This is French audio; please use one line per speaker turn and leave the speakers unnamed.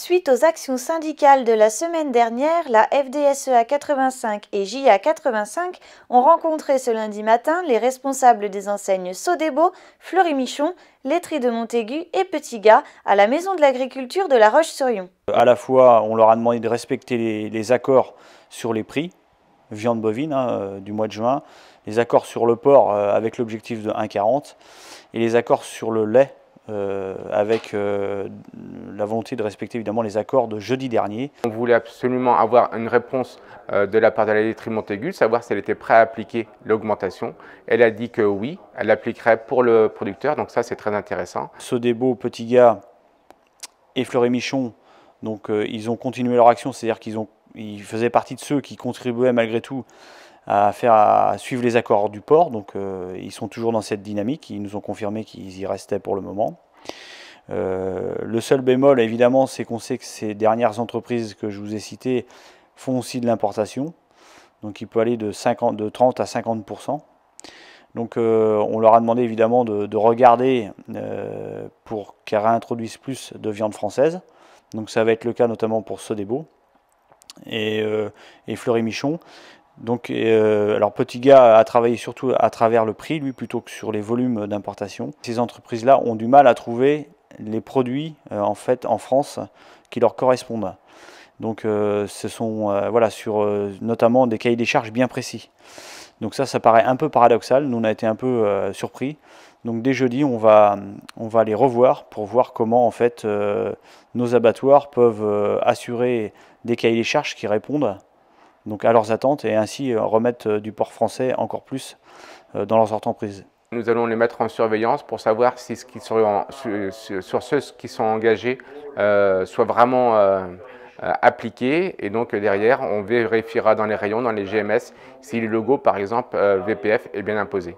Suite aux actions syndicales de la semaine dernière, la FDSEA 85 et JA 85 ont rencontré ce lundi matin les responsables des enseignes Sodebo, Fleury-Michon, Laiterie de Montaigu et Petit Gars à la Maison de l'Agriculture de La Roche-sur-Yon.
À la fois, on leur a demandé de respecter les accords sur les prix, viande bovine du mois de juin, les accords sur le porc avec l'objectif de 1,40 et les accords sur le lait avec la volonté de respecter évidemment les accords de jeudi dernier.
On voulait absolument avoir une réponse de la part de la laiterie Montaigu, savoir si elle était prête à appliquer l'augmentation. Elle a dit que oui, elle l'appliquerait pour le producteur, donc ça c'est très intéressant.
Sodebo, Petit Gars et Fleury-Michon, donc ils ont continué leur action, c'est-à-dire qu'ils faisaient partie de ceux qui contribuaient malgré tout à suivre les accords du port, donc ils sont toujours dans cette dynamique, ils nous ont confirmé qu'ils y restaient pour le moment. Le seul bémol évidemment, c'est qu'on sait que ces dernières entreprises que je vous ai citées font aussi de l'importation, donc il peut aller de 30 à 50%. Donc on leur a demandé évidemment de regarder pour qu'elles réintroduisent plus de viande française, donc ça va être le cas notamment pour Sodebo et Fleury-Michon. Donc, alors Petit Gars a travaillé surtout à travers le prix, lui, plutôt que sur les volumes d'importation. Ces entreprises-là ont du mal à trouver les produits en fait en France qui leur correspondent. Donc, ce sont voilà, sur notamment des cahiers des charges bien précis. Donc ça paraît un peu paradoxal. Nous, on a été un peu surpris. Donc dès jeudi, on va les revoir pour voir comment en fait nos abattoirs peuvent assurer des cahiers des charges qui répondent donc à leurs attentes et ainsi remettre du porc français encore plus dans leurs entreprises.
Nous allons les mettre en surveillance pour savoir si sur ceux qui sont engagés soient vraiment appliqués, et donc derrière on vérifiera dans les rayons, dans les GMS, si le logo par exemple VPF est bien imposé.